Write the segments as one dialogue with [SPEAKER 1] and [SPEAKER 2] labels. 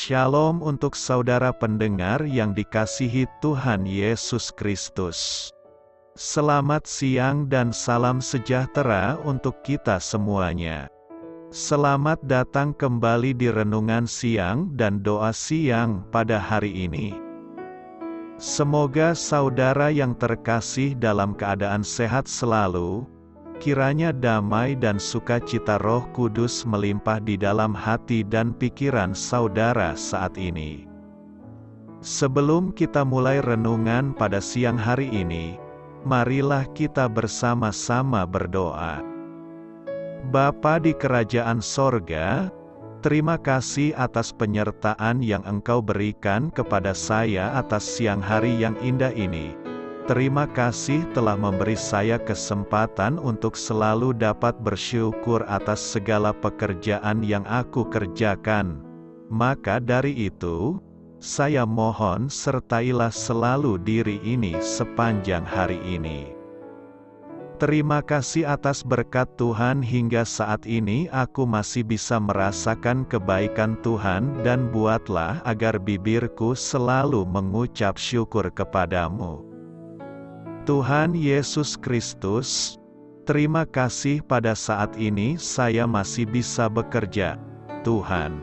[SPEAKER 1] Shalom untuk saudara pendengar yang dikasihi Tuhan Yesus Kristus. Selamat siang dan salam sejahtera untuk kita semuanya. Selamat datang kembali di renungan siang dan doa siang pada hari ini. Semoga saudara yang terkasih dalam keadaan sehat selalu. Kiranya damai dan sukacita Roh Kudus melimpah di dalam hati dan pikiran saudara saat ini. Sebelum kita mulai renungan pada siang hari ini, marilah kita bersama-sama berdoa. Bapa di kerajaan sorga, terima kasih atas penyertaan yang Engkau berikan kepada saya atas siang hari yang indah ini. Terima kasih telah memberi saya kesempatan untuk selalu dapat bersyukur atas segala pekerjaan yang aku kerjakan. Maka dari itu, saya mohon sertailah selalu diri ini sepanjang hari ini. Terima kasih atas berkat Tuhan hingga saat ini aku masih bisa merasakan kebaikan Tuhan dan buatlah agar bibirku selalu mengucap syukur kepadamu. Tuhan Yesus Kristus, terima kasih pada saat ini saya masih bisa bekerja. Tuhan,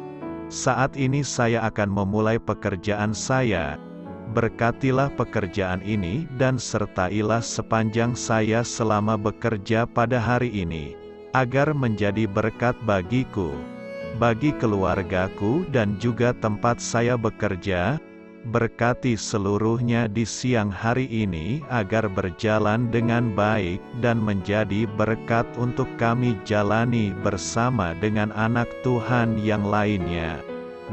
[SPEAKER 1] saat ini saya akan memulai pekerjaan saya. Berkatilah pekerjaan ini dan sertailah sepanjang saya selama bekerja pada hari ini, agar menjadi berkat bagiku, bagi keluargaku dan juga tempat saya bekerja. Berkati seluruhnya di siang hari ini agar berjalan dengan baik dan menjadi berkat untuk kami jalani bersama dengan anak Tuhan yang lainnya.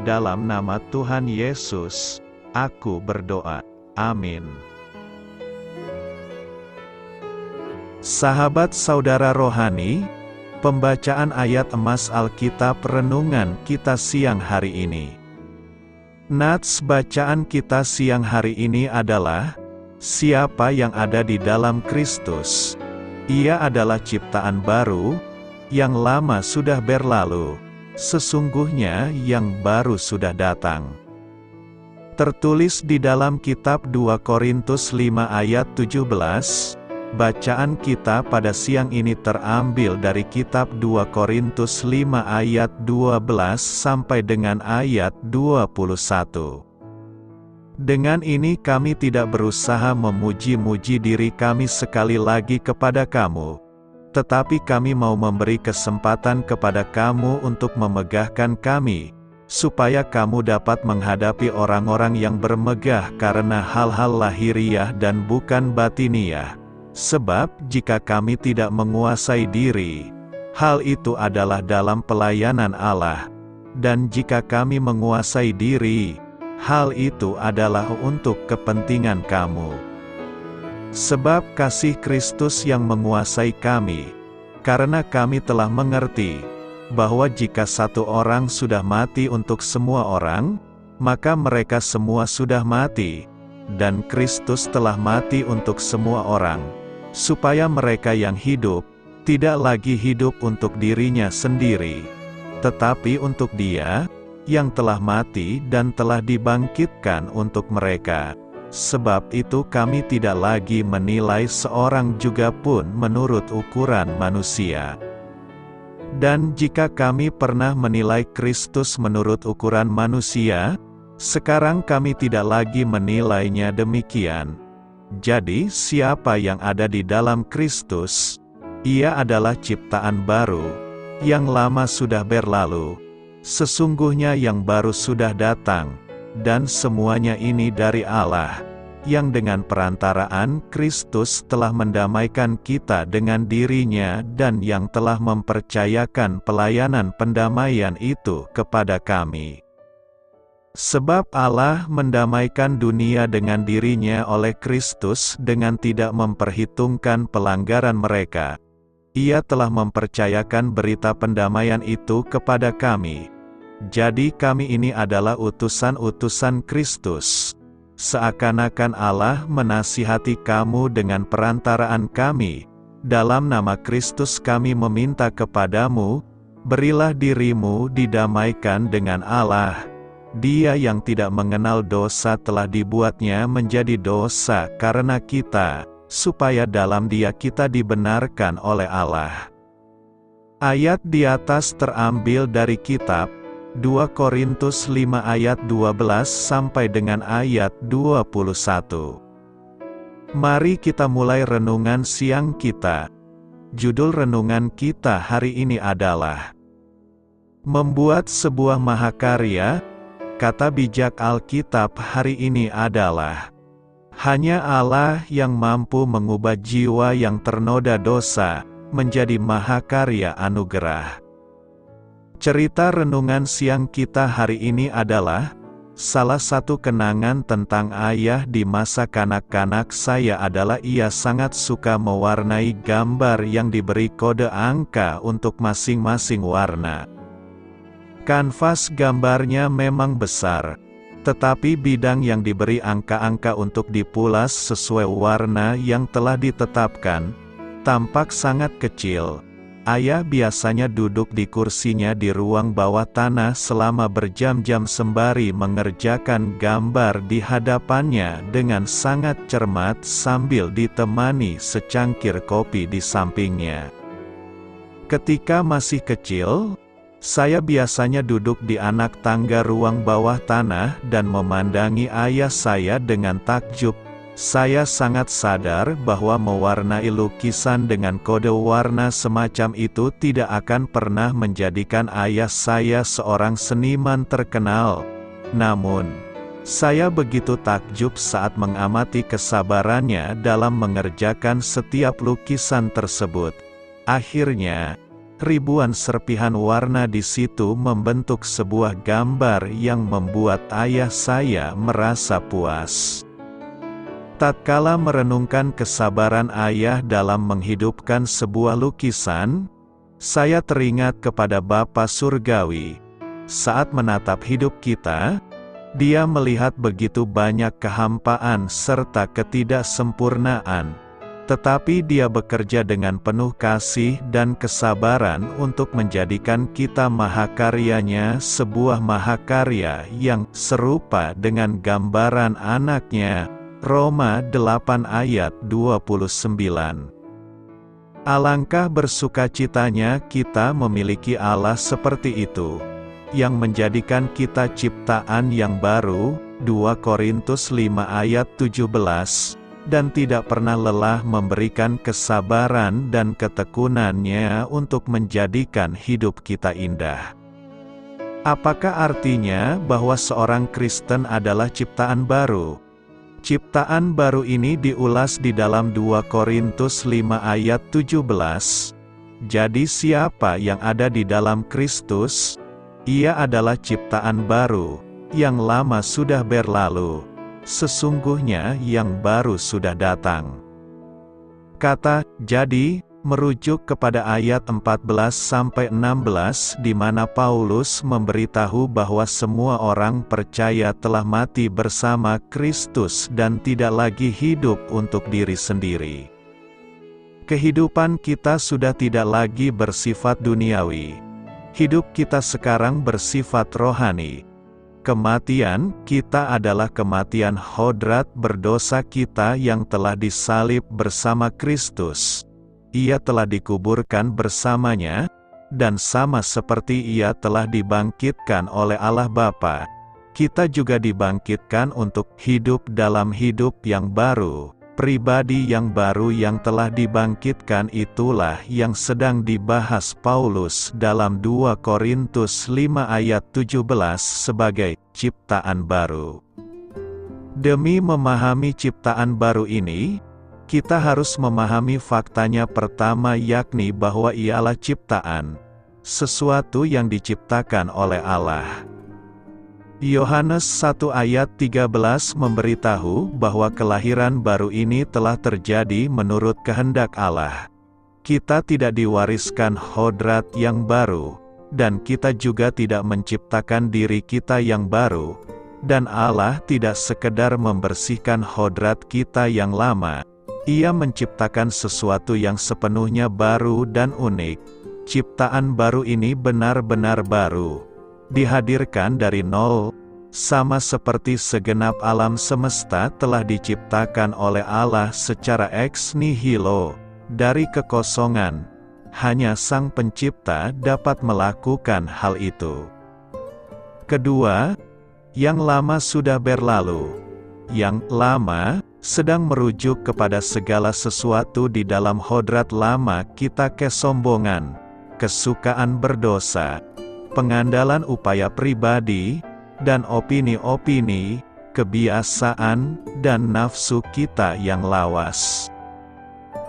[SPEAKER 1] Dalam nama Tuhan Yesus, aku berdoa. Amin. Sahabat saudara rohani, pembacaan ayat emas Alkitab renungan kita siang hari ini. Nats bacaan kita siang hari ini adalah, siapa yang ada di dalam Kristus, ia adalah ciptaan baru, yang lama sudah berlalu, sesungguhnya yang baru sudah datang. Tertulis di dalam kitab 2 Korintus 5 ayat 17, bacaan kita pada siang ini terambil dari kitab 2 Korintus 5 ayat 12 sampai dengan ayat 21. Dengan ini kami tidak berusaha memuji-muji diri kami sekali lagi kepada kamu, tetapi kami mau memberi kesempatan kepada kamu untuk memegahkan kami, supaya kamu dapat menghadapi orang-orang yang bermegah karena hal-hal lahiriah dan bukan batiniah. Sebab, jika kami tidak menguasai diri, hal itu adalah dalam pelayanan Allah. Dan jika kami menguasai diri, hal itu adalah untuk kepentingan kamu. Sebab kasih Kristus yang menguasai kami, karena kami telah mengerti, bahwa jika satu orang sudah mati untuk semua orang, maka mereka semua sudah mati, dan Kristus telah mati untuk semua orang. Supaya mereka yang hidup, tidak lagi hidup untuk dirinya sendiri, tetapi untuk Dia, yang telah mati dan telah dibangkitkan untuk mereka. Sebab itu kami tidak lagi menilai seorang juga pun menurut ukuran manusia. Dan jika kami pernah menilai Kristus menurut ukuran manusia, sekarang kami tidak lagi menilainya demikian. Jadi siapa yang ada di dalam Kristus, ia adalah ciptaan baru, yang lama sudah berlalu, sesungguhnya yang baru sudah datang, dan semuanya ini dari Allah, yang dengan perantaraan Kristus telah mendamaikan kita dengan dirinya dan yang telah mempercayakan pelayanan pendamaian itu kepada kami. Sebab Allah mendamaikan dunia dengan dirinya oleh Kristus dengan tidak memperhitungkan pelanggaran mereka. Ia telah mempercayakan berita pendamaian itu kepada kami. Jadi kami ini adalah utusan-utusan Kristus. Seakan-akan Allah menasihati kamu dengan perantaraan kami. Dalam nama Kristus kami meminta kepadamu, berilah dirimu didamaikan dengan Allah. Dia yang tidak mengenal dosa telah dibuatnya menjadi dosa karena kita, supaya dalam Dia kita dibenarkan oleh Allah. Ayat di atas terambil dari kitab 2 Korintus 5 ayat 12 sampai dengan ayat 21. Mari kita mulai renungan siang kita. Judul renungan kita hari ini adalah Membuat sebuah mahakarya. Kata bijak Alkitab hari ini adalah hanya Allah yang mampu mengubah jiwa yang ternoda dosa menjadi mahakarya anugerah. Cerita renungan siang kita hari ini adalah salah satu kenangan tentang ayah di masa kanak-kanak saya adalah ia sangat suka mewarnai gambar yang diberi kode angka untuk masing-masing warna. Kanvas gambarnya memang besar, tetapi bidang yang diberi angka-angka untuk dipulas sesuai warna yang telah ditetapkan, tampak sangat kecil. Ayah biasanya duduk di kursinya di ruang bawah tanah selama berjam-jam sembari mengerjakan gambar di hadapannya dengan sangat cermat sambil ditemani secangkir kopi di sampingnya. Ketika masih kecil, saya biasanya duduk di anak tangga ruang bawah tanah dan memandangi ayah saya dengan takjub. Saya sangat sadar bahwa mewarnai lukisan dengan kode warna semacam itu tidak akan pernah menjadikan ayah saya seorang seniman terkenal. Namun, saya begitu takjub saat mengamati kesabarannya dalam mengerjakan setiap lukisan tersebut. Akhirnya, ribuan serpihan warna di situ membentuk sebuah gambar yang membuat ayah saya merasa puas. Tatkala merenungkan kesabaran ayah dalam menghidupkan sebuah lukisan, saya teringat kepada Bapa Surgawi. Saat menatap hidup kita, Dia melihat begitu banyak kehampaan serta ketidaksempurnaan. Tetapi Dia bekerja dengan penuh kasih dan kesabaran untuk menjadikan kita mahakaryanya, sebuah mahakarya yang serupa dengan gambaran anaknya. Roma 8 ayat 29. Alangkah bersukacitanya kita memiliki Allah seperti itu, yang menjadikan kita ciptaan yang baru, 2 Korintus 5 ayat 17, dan tidak pernah lelah memberikan kesabaran dan ketekunannya untuk menjadikan hidup kita indah. Apakah artinya bahwa seorang Kristen adalah ciptaan baru? Ciptaan baru ini diulas di dalam 2 Korintus 5 ayat 17. Jadi siapa yang ada di dalam Kristus? Ia adalah ciptaan baru, yang lama sudah berlalu. Sesungguhnya yang baru sudah datang. Kata "jadi" merujuk kepada ayat 14-16 di mana Paulus memberitahu bahwa semua orang percaya telah mati bersama Kristus dan tidak lagi hidup untuk diri sendiri. Kehidupan kita sudah tidak lagi bersifat duniawi. Hidup kita sekarang bersifat rohani. Kematian kita adalah kematian hodrat berdosa kita yang telah disalib bersama Kristus. Ia telah dikuburkan bersamanya, dan sama seperti Ia telah dibangkitkan oleh Allah Bapa, kita juga dibangkitkan untuk hidup dalam hidup yang baru. Pribadi yang baru yang telah dibangkitkan itulah yang sedang dibahas Paulus dalam 2 Korintus 5 ayat 17 sebagai ciptaan baru. Demi memahami ciptaan baru ini, kita harus memahami faktanya pertama, yakni bahwa ialah ciptaan, sesuatu yang diciptakan oleh Allah. Yohanes 1 ayat 13 memberitahu bahwa kelahiran baru ini telah terjadi menurut kehendak Allah. Kita tidak diwariskan hodrat yang baru, dan kita juga tidak menciptakan diri kita yang baru, dan Allah tidak sekedar membersihkan hodrat kita yang lama. Ia menciptakan sesuatu yang sepenuhnya baru dan unik. Ciptaan baru ini benar-benar baru. Dihadirkan dari nol, Sama seperti segenap alam semesta telah diciptakan oleh Allah secara ex nihilo, dari kekosongan, hanya Sang Pencipta dapat melakukan hal itu. Kedua, yang lama sudah berlalu. Yang lama sedang merujuk kepada segala sesuatu di dalam hodrat lama kita, kesombongan, kesukaan berdosa, pengandalan upaya pribadi, dan opini-opini, kebiasaan, dan nafsu kita yang lawas.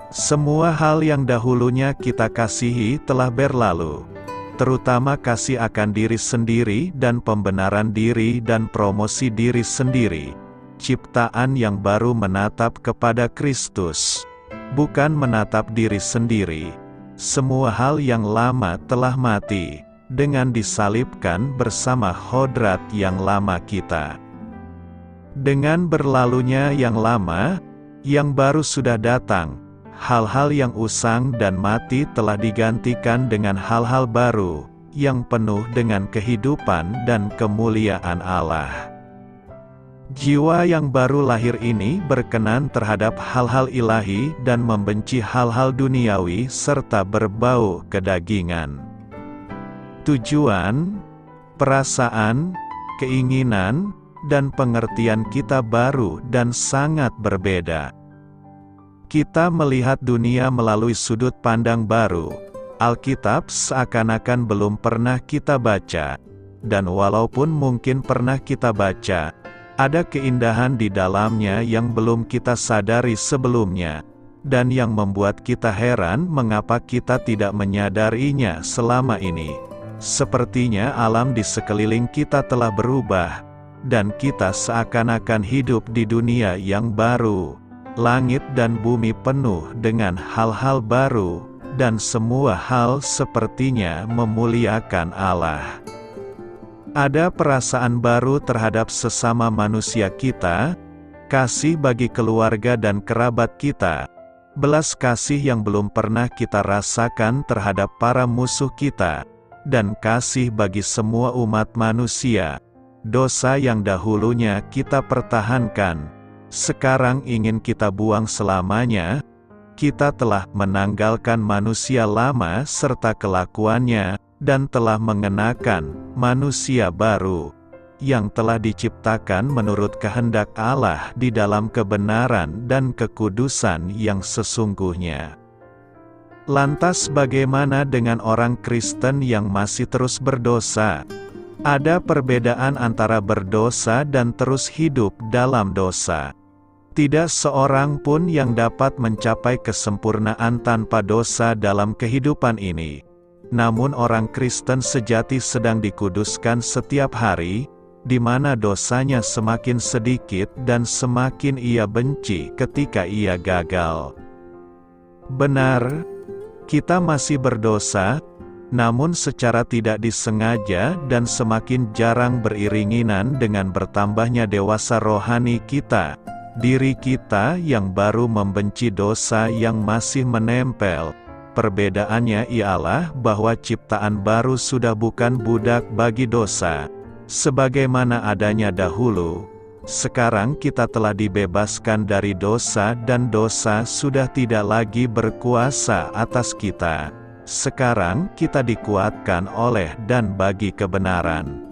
[SPEAKER 1] Semua hal yang dahulunya kita kasihi telah berlalu, terutama kasih akan diri sendiri dan pembenaran diri dan promosi diri sendiri. Ciptaan yang baru menatap kepada Kristus, bukan menatap diri sendiri. Semua hal yang lama telah mati, dengan disalibkan bersama hodrat yang lama kita. Dengan berlalunya yang lama, yang baru sudah datang. Hal-hal yang usang dan mati telah digantikan dengan hal-hal baru, yang penuh dengan kehidupan dan kemuliaan Allah. Jiwa yang baru lahir ini berkenan terhadap hal-hal ilahi dan membenci hal-hal duniawi serta berbau kedagingan. Tujuan, perasaan, keinginan, dan pengertian kita baru dan sangat berbeda. Kita melihat dunia melalui sudut pandang baru. Alkitab seakan-akan belum pernah kita baca, dan walaupun mungkin pernah kita baca, ada keindahan di dalamnya yang belum kita sadari sebelumnya, dan yang membuat kita heran mengapa kita tidak menyadarinya selama ini. Sepertinya alam di sekeliling kita telah berubah, dan kita seakan-akan hidup di dunia yang baru. Langit dan bumi penuh dengan hal-hal baru, dan semua hal sepertinya memuliakan Allah. Ada perasaan baru terhadap sesama manusia kita, kasih bagi keluarga dan kerabat kita, belas kasih yang belum pernah kita rasakan terhadap para musuh kita, dan kasih bagi semua umat manusia. Dosa yang dahulunya kita pertahankan, sekarang ingin kita buang selamanya. Kita telah menanggalkan manusia lama serta kelakuannya, dan telah mengenakan manusia baru, yang telah diciptakan menurut kehendak Allah di dalam kebenaran dan kekudusan yang sesungguhnya. Lantas bagaimana dengan orang Kristen yang masih terus berdosa? Ada perbedaan antara berdosa dan terus hidup dalam dosa. Tidak seorang pun yang dapat mencapai kesempurnaan tanpa dosa dalam kehidupan ini. Namun orang Kristen sejati sedang dikuduskan setiap hari, di mana dosanya semakin sedikit dan semakin ia benci ketika ia gagal. Benar, kita masih berdosa, namun secara tidak disengaja dan semakin jarang beriringinan dengan bertambahnya dewasa rohani kita. Diri kita yang baru membenci dosa yang masih menempel. Perbedaannya ialah bahwa ciptaan baru sudah bukan budak bagi dosa, sebagaimana adanya dahulu. Sekarang kita telah dibebaskan dari dosa dan dosa sudah tidak lagi berkuasa atas kita. Sekarang kita dikuatkan oleh dan bagi kebenaran.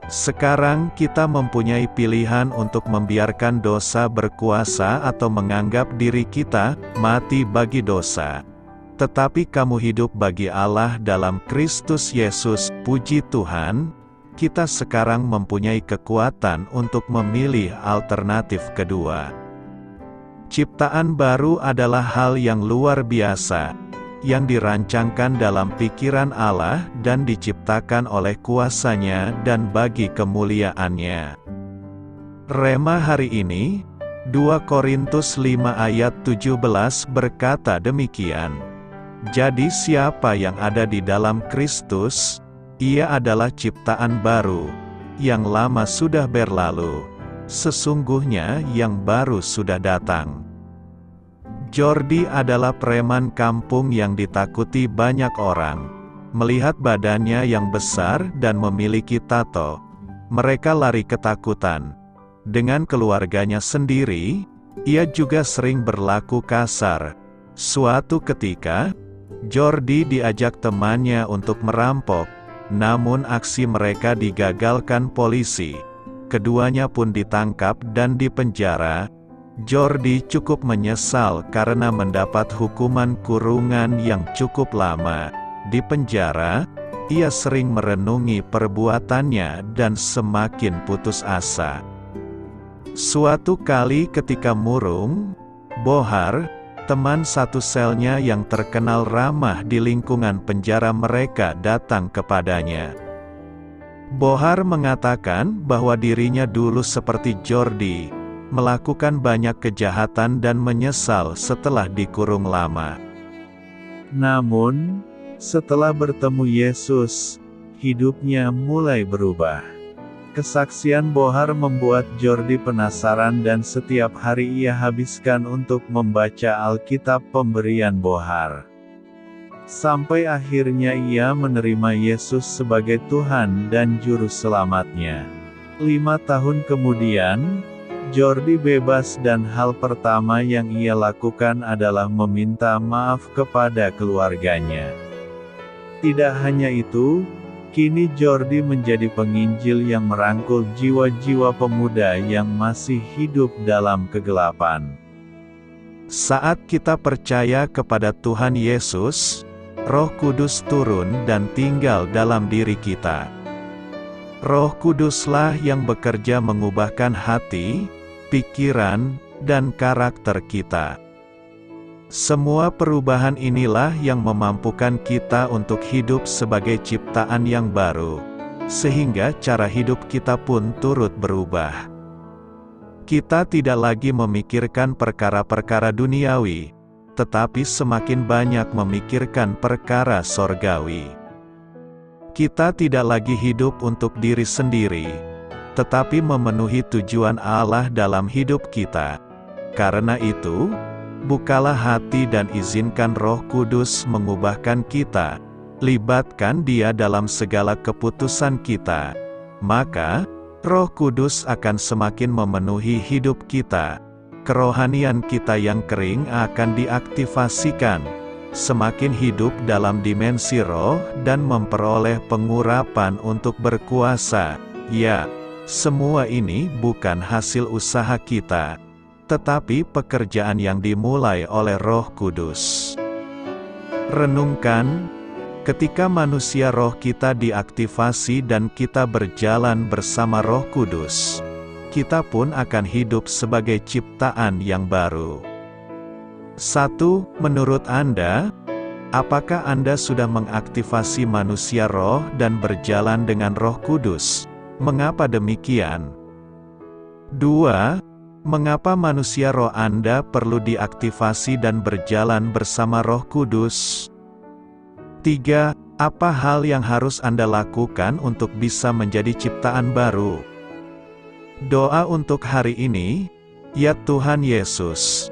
[SPEAKER 1] Sekarang kita mempunyai pilihan untuk membiarkan dosa berkuasa atau menganggap diri kita mati bagi dosa. Tetapi kamu hidup bagi Allah dalam Kristus Yesus. Puji Tuhan, kita sekarang mempunyai kekuatan untuk memilih alternatif kedua. Ciptaan baru adalah hal yang luar biasa, yang dirancangkan dalam pikiran Allah dan diciptakan oleh kuasa-Nya dan bagi kemuliaan-Nya. Rema hari ini, 2 Korintus 5 ayat 17 berkata demikian. Jadi siapa yang ada di dalam Kristus, ia adalah ciptaan baru, yang lama sudah berlalu, sesungguhnya yang baru sudah datang. Jordi adalah preman kampung yang ditakuti banyak orang. Melihat badannya yang besar dan memiliki tato, mereka lari ketakutan. Dengan keluarganya sendiri, ia juga sering berlaku kasar. Suatu ketika, Jordi diajak temannya untuk merampok, namun aksi mereka digagalkan polisi. Keduanya pun ditangkap dan dipenjara. Jordi cukup menyesal karena mendapat hukuman kurungan yang cukup lama. Di penjara, ia sering merenungi perbuatannya dan semakin putus asa. Suatu kali ketika murung, Bohar, teman satu selnya yang terkenal ramah di lingkungan penjara mereka, datang kepadanya. Bohar mengatakan bahwa dirinya dulu seperti Jordi, melakukan banyak kejahatan dan menyesal setelah dikurung lama. Namun, setelah bertemu Yesus, hidupnya mulai berubah. Kesaksian Bohar membuat Jordi penasaran dan setiap hari ia habiskan untuk membaca Alkitab pemberian Bohar. Sampai akhirnya ia menerima Yesus sebagai Tuhan dan Juru Selamatnya. 5 tahun kemudian, Jordi bebas dan hal pertama yang ia lakukan adalah meminta maaf kepada keluarganya. Tidak hanya itu, kini Jordi menjadi penginjil yang merangkul jiwa-jiwa pemuda yang masih hidup dalam kegelapan. Saat kita percaya kepada Tuhan Yesus, Roh Kudus turun dan tinggal dalam diri kita. Roh Kuduslah yang bekerja mengubahkan hati, pikiran, dan karakter kita. Semua perubahan inilah yang memampukan kita untuk hidup sebagai ciptaan yang baru, sehingga cara hidup kita pun turut berubah. Kita tidak lagi memikirkan perkara-perkara duniawi, tetapi semakin banyak memikirkan perkara sorgawi. Kita tidak lagi hidup untuk diri sendiri, tetapi memenuhi tujuan Allah dalam hidup kita. Karena itu, bukalah hati dan izinkan Roh Kudus mengubahkan kita. Libatkan Dia dalam segala keputusan kita. Maka, Roh Kudus akan semakin memenuhi hidup kita. Kerohanian kita yang kering akan diaktifasikan. Semakin hidup dalam dimensi roh dan memperoleh pengurapan untuk berkuasa. Ya, semua ini bukan hasil usaha kita, tetapi pekerjaan yang dimulai oleh Roh Kudus. Renungkan, ketika manusia roh kita diaktifasi dan kita berjalan bersama Roh Kudus, kita pun akan hidup sebagai ciptaan yang baru. 1. Menurut Anda, apakah Anda sudah mengaktifasi manusia roh dan berjalan dengan Roh Kudus? Mengapa demikian? 2. Mengapa manusia roh Anda perlu diaktifasi dan berjalan bersama Roh Kudus? 3. Apa hal yang harus Anda lakukan untuk bisa menjadi ciptaan baru? Doa untuk hari ini, ya Tuhan Yesus,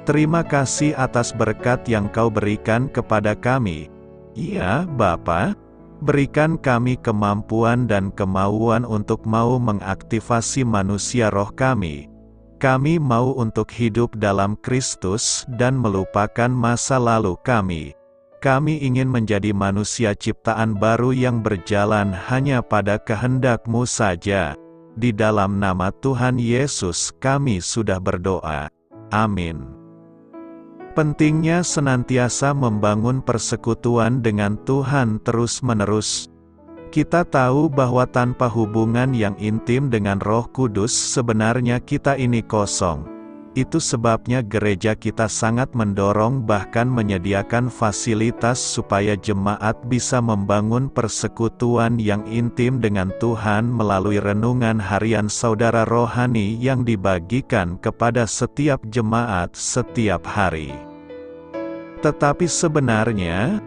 [SPEAKER 1] terima kasih atas berkat yang Kau berikan kepada kami. Ya Bapa, berikan kami kemampuan dan kemauan untuk mau mengaktifasi manusia roh kami. Kami mau untuk hidup dalam Kristus dan melupakan masa lalu kami. Kami ingin menjadi manusia ciptaan baru yang berjalan hanya pada kehendak-Mu saja. Di dalam nama Tuhan Yesus kami sudah berdoa. Amin. Pentingnya senantiasa membangun persekutuan dengan Tuhan terus-menerus. Kita tahu bahwa tanpa hubungan yang intim dengan Roh Kudus sebenarnya kita ini kosong. Itu sebabnya gereja kita sangat mendorong bahkan menyediakan fasilitas supaya jemaat bisa membangun persekutuan yang intim dengan Tuhan melalui renungan harian saudara rohani yang dibagikan kepada setiap jemaat setiap hari. Tetapi sebenarnya,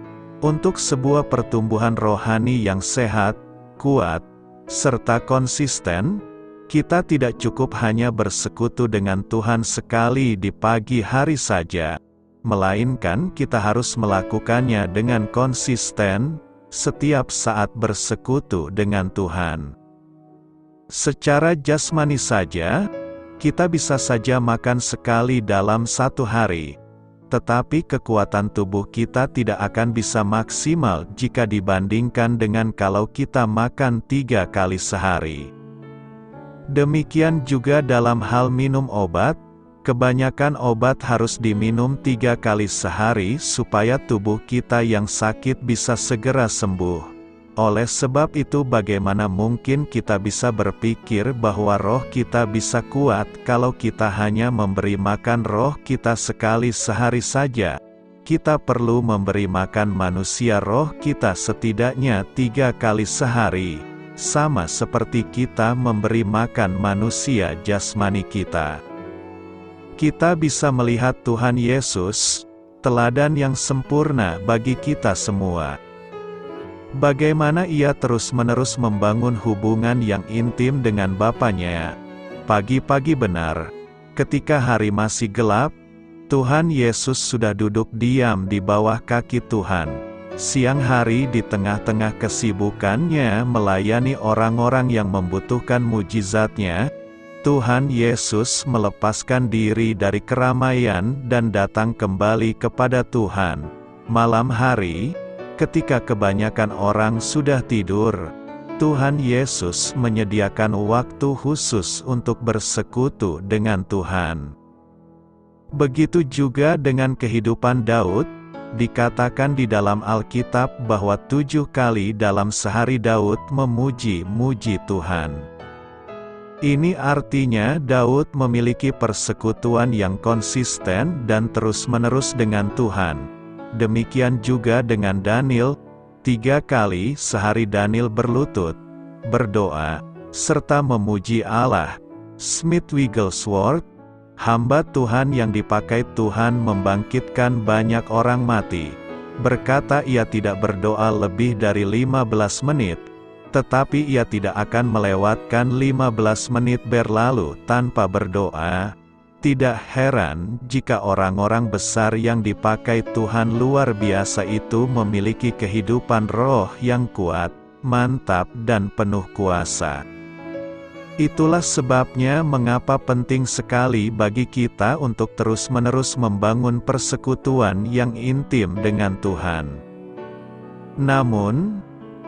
[SPEAKER 1] untuk sebuah pertumbuhan rohani yang sehat, kuat, serta konsisten, kita tidak cukup hanya bersekutu dengan Tuhan sekali di pagi hari saja, melainkan kita harus melakukannya dengan konsisten, setiap saat bersekutu dengan Tuhan. Secara jasmani saja, kita bisa saja makan sekali dalam satu hari. Tetapi kekuatan tubuh kita tidak akan bisa maksimal jika dibandingkan dengan kalau kita makan 3 kali sehari. Demikian juga dalam hal minum obat, kebanyakan obat harus diminum 3 kali sehari supaya tubuh kita yang sakit bisa segera sembuh. Oleh sebab itu bagaimana mungkin kita bisa berpikir bahwa roh kita bisa kuat kalau kita hanya memberi makan roh kita sekali sehari saja? Kita perlu memberi makan manusia roh kita setidaknya 3 kali sehari, sama seperti kita memberi makan manusia jasmani kita. Kita bisa melihat Tuhan Yesus, teladan yang sempurna bagi kita semua. Bagaimana ia terus-menerus membangun hubungan yang intim dengan Bapanya. Pagi-pagi benar, ketika hari masih gelap, Tuhan Yesus sudah duduk diam di bawah kaki Tuhan. Siang hari di tengah-tengah kesibukannya melayani orang-orang yang membutuhkan mujizatnya, Tuhan Yesus melepaskan diri dari keramaian dan datang kembali kepada Tuhan. Malam hari, ketika kebanyakan orang sudah tidur, Tuhan Yesus menyediakan waktu khusus untuk bersekutu dengan Tuhan. Begitu juga dengan kehidupan Daud, dikatakan di dalam Alkitab bahwa 7 kali dalam sehari Daud memuji-muji Tuhan. Ini artinya Daud memiliki persekutuan yang konsisten dan terus-menerus dengan Tuhan. Demikian juga dengan Daniel, 3 kali sehari Daniel berlutut, berdoa, serta memuji Allah. Smith Wigglesworth, hamba Tuhan yang dipakai Tuhan membangkitkan banyak orang mati, berkata ia tidak berdoa lebih dari 15 menit, tetapi ia tidak akan melewatkan 15 menit berlalu tanpa berdoa. Tidak heran jika orang-orang besar yang dipakai Tuhan luar biasa itu memiliki kehidupan roh yang kuat, mantap dan penuh kuasa. Itulah sebabnya mengapa penting sekali bagi kita untuk terus-menerus membangun persekutuan yang intim dengan Tuhan. Namun,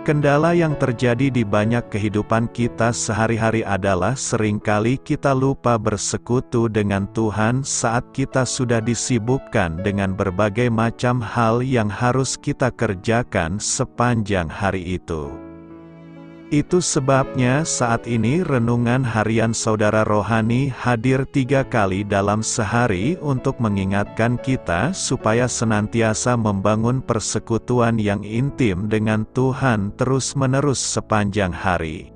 [SPEAKER 1] kendala yang terjadi di banyak kehidupan kita sehari-hari adalah seringkali kita lupa bersekutu dengan Tuhan saat kita sudah disibukkan dengan berbagai macam hal yang harus kita kerjakan sepanjang hari itu. Itu sebabnya saat ini renungan harian saudara rohani hadir 3 kali dalam sehari untuk mengingatkan kita supaya senantiasa membangun persekutuan yang intim dengan Tuhan terus-menerus sepanjang hari.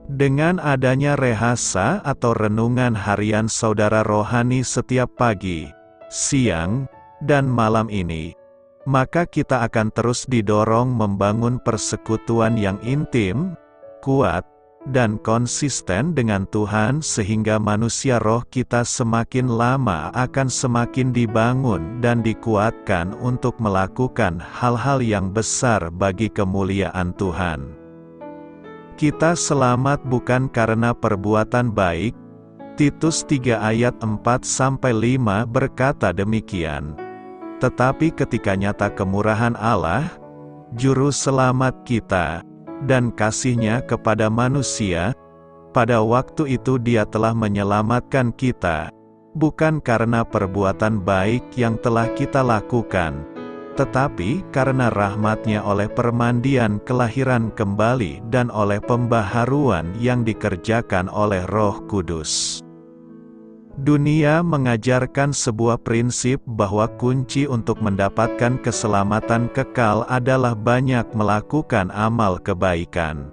[SPEAKER 1] Dengan adanya rehasa atau renungan harian saudara rohani setiap pagi, siang, dan malam ini, maka kita akan terus didorong membangun persekutuan yang intim, kuat, dan konsisten dengan Tuhan sehingga manusia roh kita semakin lama akan semakin dibangun dan dikuatkan untuk melakukan hal-hal yang besar bagi kemuliaan Tuhan. Kita selamat bukan karena perbuatan baik. Titus 3 ayat 4-5 berkata demikian. Tetapi ketika nyata kemurahan Allah, Juru Selamat kita, dan kasih-Nya kepada manusia, pada waktu itu Dia telah menyelamatkan kita, bukan karena perbuatan baik yang telah kita lakukan, tetapi karena rahmat-Nya oleh permandian kelahiran kembali dan oleh pembaharuan yang dikerjakan oleh Roh Kudus. Dunia mengajarkan sebuah prinsip bahwa kunci untuk mendapatkan keselamatan kekal adalah banyak melakukan amal kebaikan.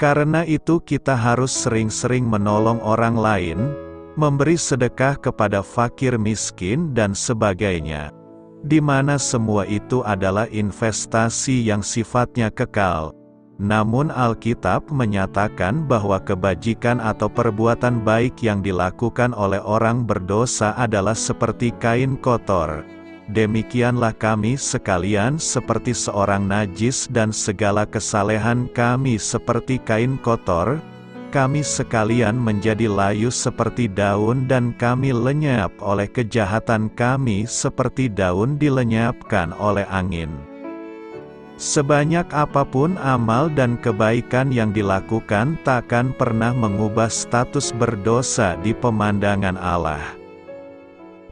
[SPEAKER 1] Karena itu kita harus sering-sering menolong orang lain, memberi sedekah kepada fakir miskin dan sebagainya, di mana semua itu adalah investasi yang sifatnya kekal. Namun Alkitab menyatakan bahwa kebajikan atau perbuatan baik yang dilakukan oleh orang berdosa adalah seperti kain kotor, demikianlah kami sekalian seperti seorang najis dan segala kesalehan kami seperti kain kotor, kami sekalian menjadi layu seperti daun dan kami lenyap oleh kejahatan kami seperti daun dilenyapkan oleh angin. Sebanyak apapun amal dan kebaikan yang dilakukan takkan pernah mengubah status berdosa di pemandangan Allah.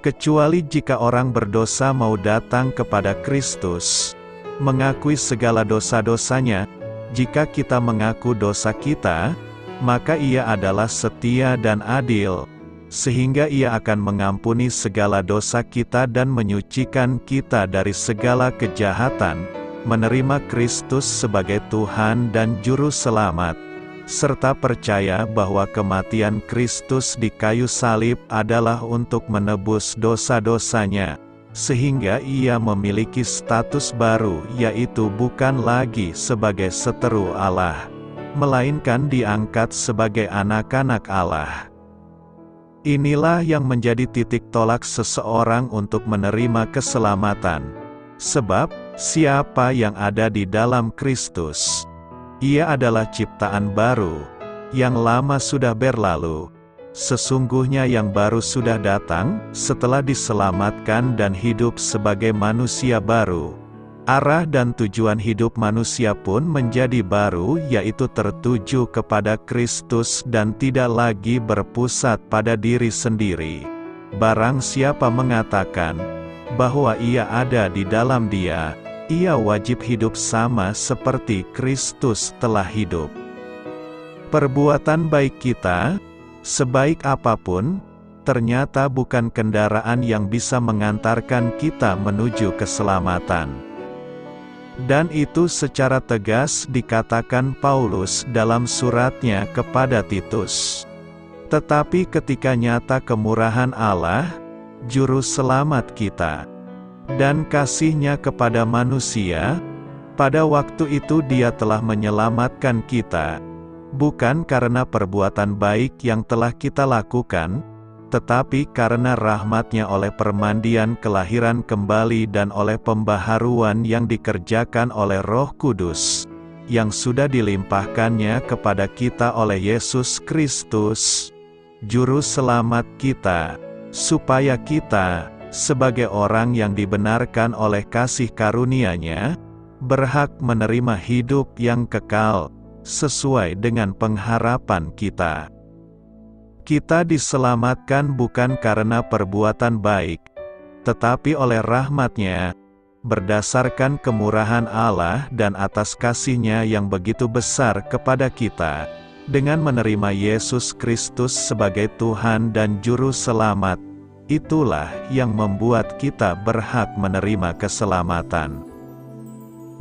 [SPEAKER 1] Kecuali jika orang berdosa mau datang kepada Kristus, mengakui segala dosa-dosanya. Jika kita mengaku dosa kita, maka Ia adalah setia dan adil, sehingga Ia akan mengampuni segala dosa kita dan menyucikan kita dari segala kejahatan, menerima Kristus sebagai Tuhan dan Juru Selamat, serta percaya bahwa kematian Kristus di kayu salib adalah untuk menebus dosa-dosanya, sehingga Ia memiliki status baru, yaitu bukan lagi sebagai seteru Allah, melainkan diangkat sebagai anak-anak Allah. Inilah yang menjadi titik tolak seseorang untuk menerima keselamatan. Sebab, siapa yang ada di dalam Kristus, Ia adalah ciptaan baru, yang lama sudah berlalu. Sesungguhnya yang baru sudah datang, setelah diselamatkan dan hidup sebagai manusia baru. Arah dan tujuan hidup manusia pun menjadi baru, yaitu tertuju kepada Kristus dan tidak lagi berpusat pada diri sendiri. Barang siapa mengatakan bahwa ia ada di dalam Dia, ia wajib hidup sama seperti Kristus telah hidup. Perbuatan baik kita, sebaik apapun, ternyata bukan kendaraan yang bisa mengantarkan kita menuju keselamatan. Dan itu secara tegas dikatakan Paulus dalam suratnya kepada Titus. Tetapi ketika nyata kemurahan Allah, Juru Selamat kita, dan kasih-Nya kepada manusia, pada waktu itu Dia telah menyelamatkan kita, bukan karena perbuatan baik yang telah kita lakukan, tetapi karena rahmat-Nya oleh permandian kelahiran kembali dan oleh pembaharuan yang dikerjakan oleh Roh Kudus, yang sudah dilimpahkan-Nya kepada kita oleh Yesus Kristus, Juru Selamat kita, supaya kita, sebagai orang yang dibenarkan oleh kasih karunia-Nya, berhak menerima hidup yang kekal, sesuai dengan pengharapan kita. Kita diselamatkan bukan karena perbuatan baik, tetapi oleh rahmat-Nya, berdasarkan kemurahan Allah dan atas kasih-Nya yang begitu besar kepada kita, dengan menerima Yesus Kristus sebagai Tuhan dan Juru Selamat. Itulah yang membuat kita berhak menerima keselamatan.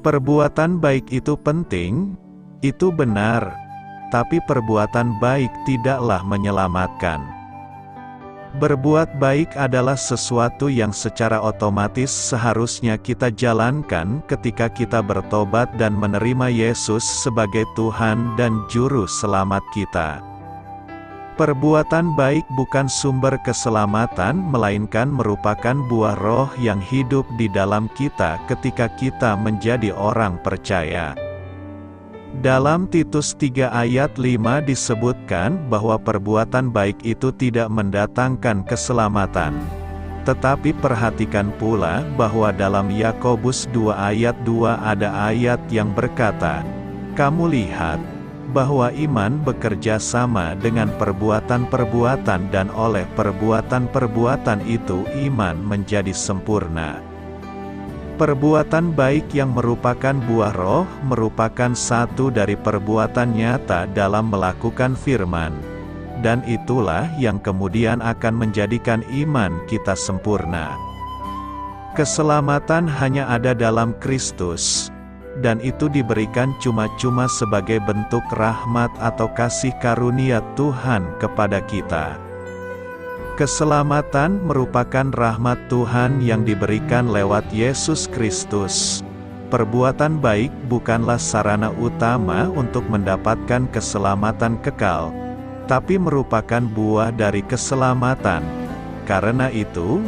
[SPEAKER 1] Perbuatan baik itu penting, itu benar, tapi perbuatan baik tidaklah menyelamatkan. Berbuat baik adalah sesuatu yang secara otomatis seharusnya kita jalankan ketika kita bertobat dan menerima Yesus sebagai Tuhan dan Juru Selamat kita. Perbuatan baik bukan sumber keselamatan, melainkan merupakan buah Roh yang hidup di dalam kita ketika kita menjadi orang percaya. Dalam Titus 3 ayat 5 disebutkan bahwa perbuatan baik itu tidak mendatangkan keselamatan. Tetapi perhatikan pula bahwa dalam Yakobus 2 ayat 2 ada ayat yang berkata, "Kamu lihat bahwa iman bekerja sama dengan perbuatan-perbuatan dan oleh perbuatan-perbuatan itu iman menjadi sempurna." Perbuatan baik yang merupakan buah Roh merupakan satu dari perbuatan nyata dalam melakukan firman, dan itulah yang kemudian akan menjadikan iman kita sempurna. Keselamatan hanya ada dalam Kristus, dan itu diberikan cuma-cuma sebagai bentuk rahmat atau kasih karunia Tuhan kepada kita. Keselamatan merupakan rahmat Tuhan yang diberikan lewat Yesus Kristus. Perbuatan baik bukanlah sarana utama untuk mendapatkan keselamatan kekal, tapi merupakan buah dari keselamatan. Karena itu,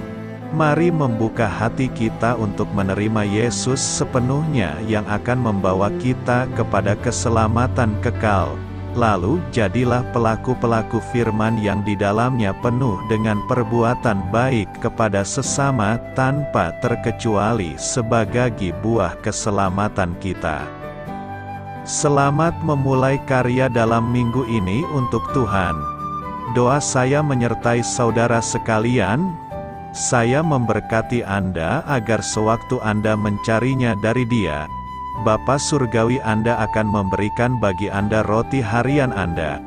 [SPEAKER 1] Mari membuka hati kita untuk menerima Yesus sepenuhnya yang akan membawa kita kepada keselamatan kekal. Lalu, jadilah pelaku-pelaku firman yang di dalamnya penuh dengan perbuatan baik kepada sesama tanpa terkecuali sebagai buah keselamatan kita. Selamat memulai karya dalam minggu ini untuk Tuhan. Doa saya menyertai saudara sekalian. Saya memberkati Anda agar sewaktu Anda mencarinya dari Dia, Bapa Surgawi Anda akan memberikan bagi Anda roti harian Anda.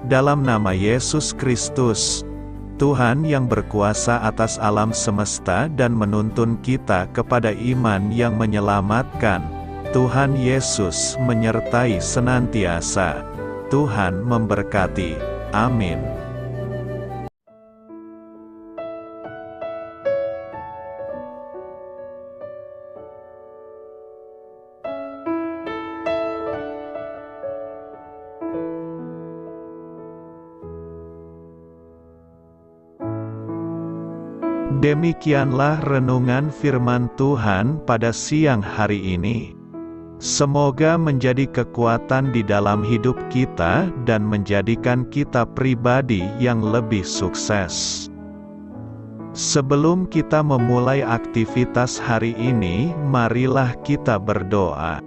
[SPEAKER 1] Dalam nama Yesus Kristus, Tuhan yang berkuasa atas alam semesta dan menuntun kita kepada iman yang menyelamatkan, Tuhan Yesus menyertai senantiasa. Tuhan memberkati. Amin. Demikianlah renungan firman Tuhan pada siang hari ini. Semoga menjadi kekuatan di dalam hidup kita dan menjadikan kita pribadi yang lebih sukses. Sebelum kita memulai aktivitas hari ini, marilah kita berdoa.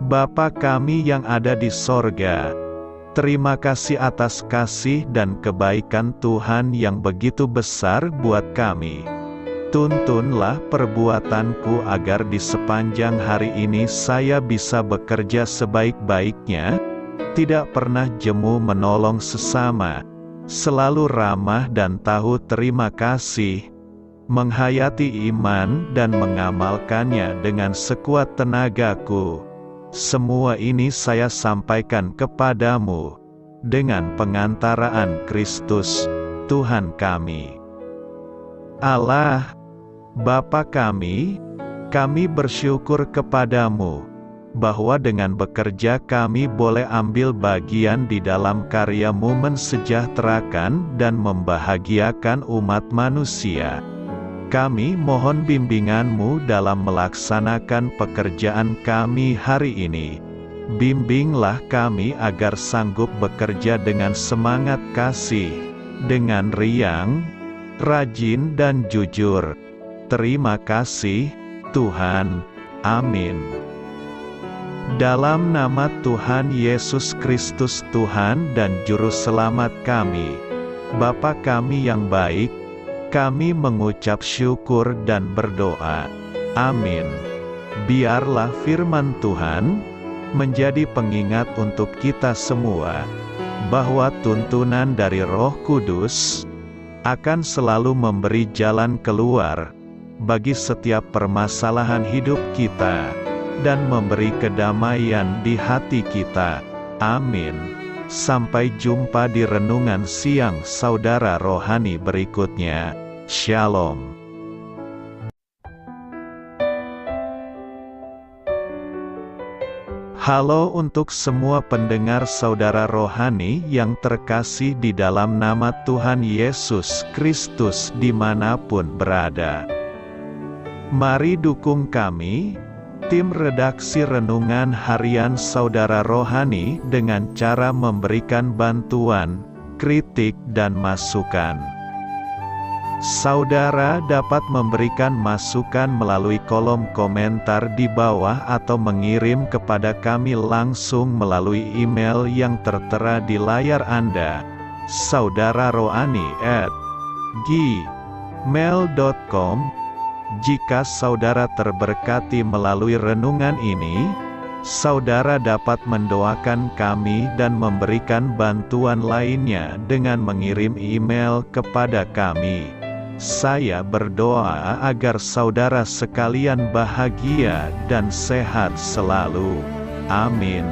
[SPEAKER 1] Bapa kami yang ada di sorga, terima kasih atas kasih dan kebaikan Tuhan yang begitu besar buat kami. Tuntunlah perbuatanku agar di sepanjang hari ini saya bisa bekerja sebaik-baiknya, tidak pernah jemu menolong sesama, selalu ramah dan tahu terima kasih, menghayati iman dan mengamalkannya dengan sekuat tenagaku. Semua ini saya sampaikan kepadamu, dengan pengantaraan Kristus, Tuhan kami. Allah, Bapa kami bersyukur kepadamu, bahwa dengan bekerja kami boleh ambil bagian di dalam karya-Mu mensejahterakan dan membahagiakan umat manusia. Kami mohon bimbingan-Mu dalam melaksanakan pekerjaan kami hari ini. Bimbinglah kami agar sanggup bekerja dengan semangat kasih, dengan riang, rajin dan jujur. Terima kasih, Tuhan. Amin. Dalam nama Tuhan Yesus Kristus Tuhan dan Juru Selamat kami, Bapa kami yang baik, kami mengucap syukur dan berdoa. Amin. Biarlah firman Tuhan menjadi pengingat untuk kita semua, bahwa tuntunan dari Roh Kudus akan selalu memberi jalan keluar bagi setiap permasalahan hidup kita, dan memberi kedamaian di hati kita. Amin. Sampai jumpa di renungan siang saudara rohani berikutnya. Shalom. Halo untuk semua pendengar saudara rohani yang terkasih di dalam nama Tuhan Yesus Kristus dimanapun berada. Mari dukung kami, tim redaksi Renungan Harian Saudara Rohani dengan cara memberikan bantuan, kritik dan masukan. Saudara dapat memberikan masukan melalui kolom komentar di bawah atau mengirim kepada kami langsung melalui email yang tertera di layar Anda, saudararohani@gmail.com. Jika saudara terberkati melalui renungan ini, saudara dapat mendoakan kami dan memberikan bantuan lainnya dengan mengirim email kepada kami. Saya berdoa agar saudara sekalian bahagia dan sehat selalu. Amin.